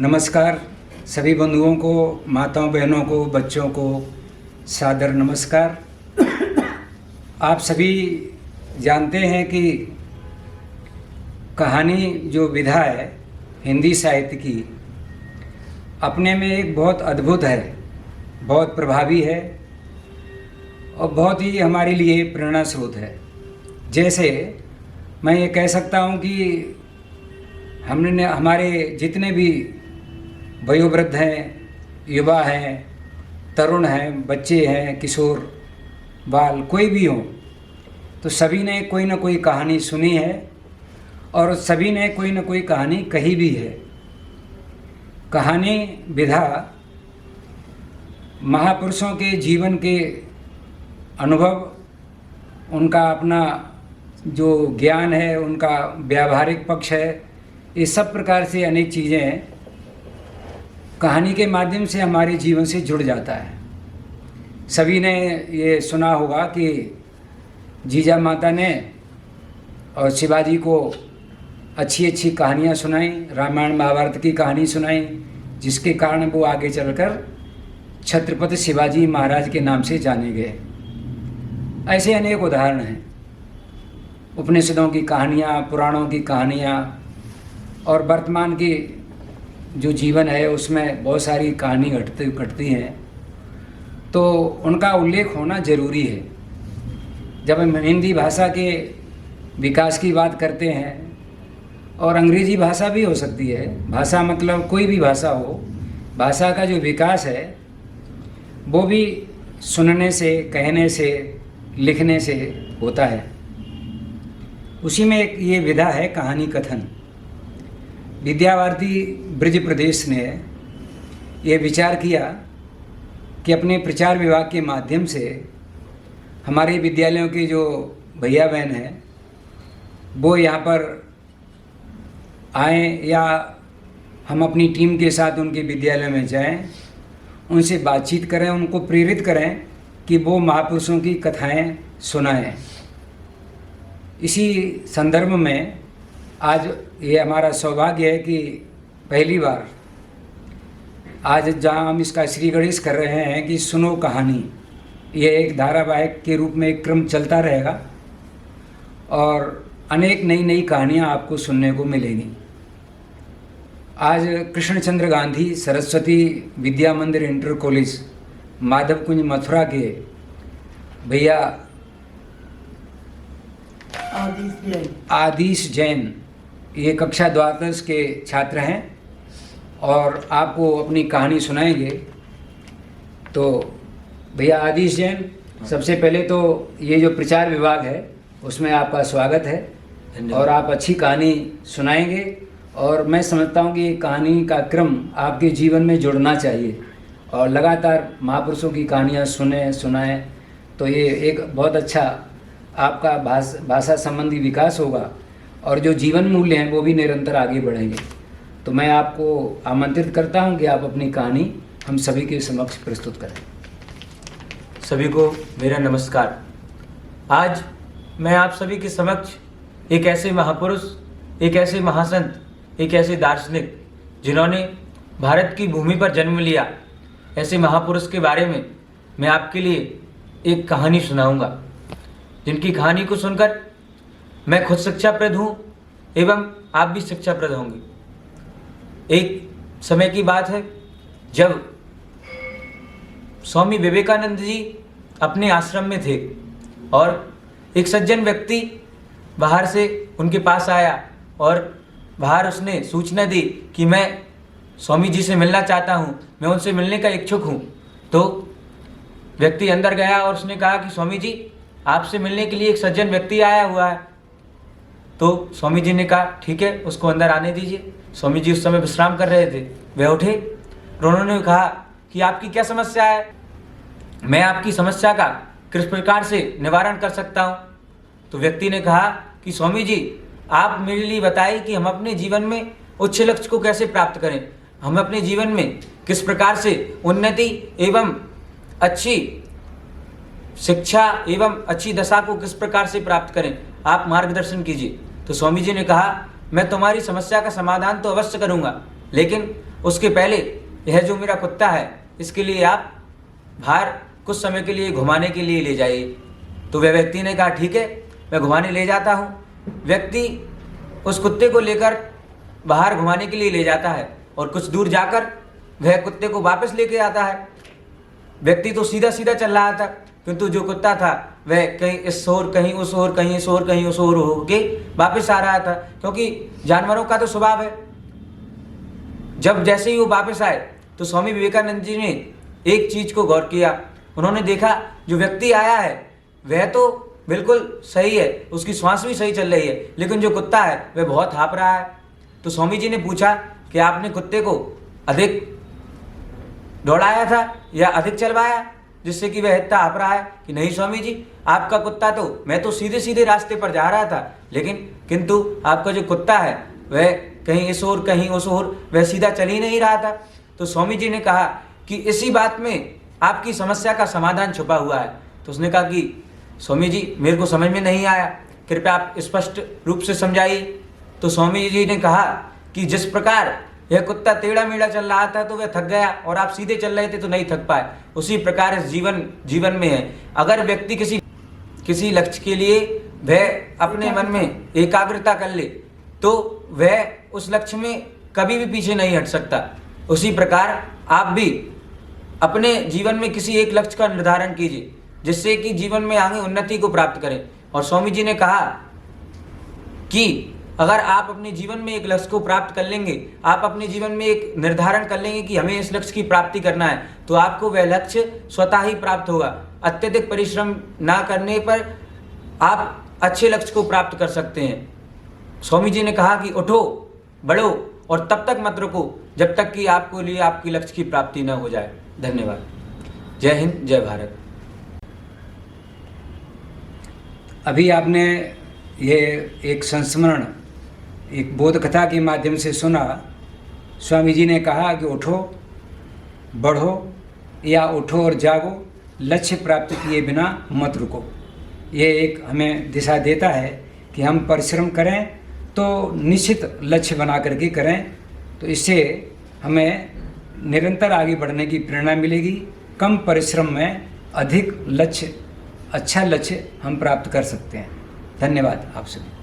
नमस्कार सभी बंधुओं को, माताओं बहनों को, बच्चों को सादर नमस्कार। आप सभी जानते हैं कि कहानी जो विधा है हिंदी साहित्य की, अपने में एक बहुत अद्भुत है, बहुत प्रभावी है और बहुत ही हमारे लिए प्रेरणा स्रोत है। जैसे मैं ये कह सकता हूँ कि हमने हमारे जितने भी वयोवृद्ध हैं, युवा हैं, तरुण हैं, बच्चे हैं, किशोर बाल कोई भी हो, तो सभी ने कोई ना कोई कहानी सुनी है और सभी ने कोई ना कोई कहानी कही भी है। कहानी विधा महापुरुषों के जीवन के अनुभव, उनका अपना जो ज्ञान है, उनका व्यावहारिक पक्ष है, ये सब प्रकार से अनेक चीज़ें कहानी के माध्यम से हमारे जीवन से जुड़ जाता है। सभी ने ये सुना होगा कि जीजा माता ने और शिवाजी को अच्छी अच्छी कहानियाँ सुनाई, रामायण महाभारत की कहानी सुनाई, जिसके कारण वो आगे चलकर छत्रपति शिवाजी महाराज के नाम से जाने गए। ऐसे अनेक उदाहरण हैं। उपनिषदों की कहानियाँ, पुराणों की कहानियाँ और वर्तमान की जो जीवन है उसमें बहुत सारी कहानी घटती हैं, तो उनका उल्लेख होना ज़रूरी है। जब हम हिंदी भाषा के विकास की बात करते हैं, और अंग्रेज़ी भाषा भी हो सकती है, भाषा मतलब कोई भी भाषा हो, भाषा का जो विकास है वो भी सुनने से, कहने से, लिखने से होता है। उसी में एक ये विधा है कहानी कथन। विद्यावारिधि ब्रज प्रदेश ने ये विचार किया कि अपने प्रचार विभाग के माध्यम से हमारे विद्यालयों के जो भैया बहन हैं वो यहाँ पर आएँ या हम अपनी टीम के साथ उनके विद्यालय में जाएं, उनसे बातचीत करें, उनको प्रेरित करें कि वो महापुरुषों की कथाएं सुनाएं। इसी संदर्भ में आज ये हमारा सौभाग्य है कि पहली बार आज जहाँ हम इसका श्री गणेश कर रहे हैं कि सुनो कहानी, ये एक धारावाहिक के रूप में एक क्रम चलता रहेगा और अनेक नई नई कहानियाँ आपको सुनने को मिलेंगी। आज कृष्णचंद्र गांधी सरस्वती विद्या मंदिर इंटर कॉलेज माधव कुंज मथुरा के भैया आदिश जैन ये कक्षा द्वादश के छात्र हैं और आपको अपनी कहानी सुनाएंगे। तो भैया आदिश जैन, सबसे पहले तो ये जो प्रचार विभाग है उसमें आपका स्वागत है और आप अच्छी कहानी सुनाएंगे और मैं समझता हूँ कि ये कहानी का क्रम आपके जीवन में जुड़ना चाहिए और लगातार महापुरुषों की कहानियाँ सुनाएं, तो ये एक बहुत अच्छा आपका भाषा संबंधी विकास होगा और जो जीवन मूल्य हैं वो भी निरंतर आगे बढ़ेंगे। तो मैं आपको आमंत्रित करता हूं कि आप अपनी कहानी हम सभी के समक्ष प्रस्तुत करें। सभी को मेरा नमस्कार। आज मैं आप सभी के समक्ष एक ऐसे महापुरुष, एक ऐसे महासंत, एक ऐसे दार्शनिक जिन्होंने भारत की भूमि पर जन्म लिया, ऐसे महापुरुष के बारे में मैं आपके लिए एक कहानी सुनाऊंगा, जिनकी कहानी को सुनकर मैं खुद शिक्षाप्रद हूँ एवं आप भी शिक्षाप्रद होंगे। एक समय की बात है जब स्वामी विवेकानंद जी अपने आश्रम में थे और एक सज्जन व्यक्ति बाहर से उनके पास आया और बाहर उसने सूचना दी कि मैं स्वामी जी से मिलना चाहता हूँ, मैं उनसे मिलने का इच्छुक हूँ। तो व्यक्ति अंदर गया और उसने कहा कि स्वामी जी, आपसे मिलने के लिए एक सज्जन व्यक्ति आया हुआ है। तो स्वामी जी ने कहा ठीक है, उसको अंदर आने दीजिए। स्वामी जी उस समय विश्राम कर रहे थे, वे उठे और उन्होंने कहा कि आपकी क्या समस्या है, मैं आपकी समस्या का किस प्रकार से निवारण कर सकता हूँ। तो व्यक्ति ने कहा कि स्वामी जी, आप मेरे लिए बताइए कि हम अपने जीवन में उच्च लक्ष्य को कैसे प्राप्त करें, हम अपने जीवन में किस प्रकार से उन्नति एवं अच्छी शिक्षा एवं अच्छी दशा को किस प्रकार से प्राप्त करें, आप मार्गदर्शन कीजिए। तो स्वामी जी ने कहा मैं तुम्हारी समस्या का समाधान तो अवश्य करूंगा, लेकिन उसके पहले यह जो मेरा कुत्ता है इसके लिए आप बाहर कुछ समय के लिए घुमाने के लिए ले जाइए। तो वह व्यक्ति ने कहा ठीक है, मैं घुमाने ले जाता हूँ। व्यक्ति उस कुत्ते को लेकर बाहर घुमाने के लिए ले जाता है और कुछ दूर जाकर वह कुत्ते को वापस लेके आता है। व्यक्ति तो सीधा सीधा चल रहा था, किंतु जो कुत्ता था वह कहीं इस ओर कहीं उस ओर, कहीं इस ओर कहीं उस ओर होके वापस आ रहा था, क्योंकि जानवरों का तो स्वभाव है। जब जैसे ही वो वापस आए तो स्वामी विवेकानंद जी ने एक चीज को गौर किया। उन्होंने देखा जो व्यक्ति आया है वह तो बिल्कुल सही है, उसकी श्वास भी सही चल रही है, लेकिन जो कुत्ता है वह बहुत हाँफ रहा है। तो स्वामी जी ने पूछा कि आपने कुत्ते को अधिक दौड़ाया था या अधिक चलवाया जिससे कि वह इतना हाँफ रहा है? कि नहीं स्वामी जी, आपका कुत्ता तो, मैं तो सीधे सीधे रास्ते पर जा रहा था, लेकिन किंतु आपका जो कुत्ता है वह कहीं इस ओर कहीं उस ओर, वह सीधा चल ही नहीं रहा था। तो स्वामी जी ने कहा कि इसी बात में आपकी समस्या का समाधान छुपा हुआ है। तो उसने कहा कि स्वामी जी मेरे को समझ में नहीं आया, कृपया आप स्पष्ट रूप से समझाइए। तो स्वामी जी ने कहा कि जिस प्रकार यह कुत्ता टेढ़ा मेढ़ा चल रहा था तो वह थक गया, और आप सीधे चल रहे थे तो नहीं थक पाए, उसी प्रकार इस जीवन में है। अगर व्यक्ति किसी लक्ष्य के लिए वह अपने मन में एकाग्रता कर ले तो वह उस लक्ष्य में कभी भी पीछे नहीं हट सकता। उसी प्रकार आप भी अपने जीवन में किसी एक लक्ष्य का निर्धारण कीजिए जिससे कि जीवन में आगे उन्नति को प्राप्त करें। और स्वामी जी ने कहा कि अगर आप अपने जीवन में एक लक्ष्य को प्राप्त कर लेंगे, आप अपने जीवन में एक निर्धारण कर लेंगे कि हमें इस लक्ष्य की प्राप्ति करना है, तो आपको वह लक्ष्य स्वतः ही प्राप्त होगा। अत्यधिक परिश्रम ना करने पर आप अच्छे लक्ष्य को प्राप्त कर सकते हैं। स्वामी जी ने कहा कि उठो, बढ़ो और तब तक मत रुको जब तक कि आपको लिए आपकी लक्ष्य की प्राप्ति न हो जाए। धन्यवाद। जय हिंद, जय भारत। अभी आपने ये एक संस्मरण, एक बोध कथा के माध्यम से सुना। स्वामी जी ने कहा कि उठो, बढ़ो या उठो और जागो, लक्ष्य प्राप्त किए बिना मत रुको। ये एक हमें दिशा देता है कि हम परिश्रम करें तो निश्चित लक्ष्य बना करके करें, तो इससे हमें निरंतर आगे बढ़ने की प्रेरणा मिलेगी। कम परिश्रम में अधिक लक्ष्य, अच्छा लक्ष्य हम प्राप्त कर सकते हैं। धन्यवाद आप सभी।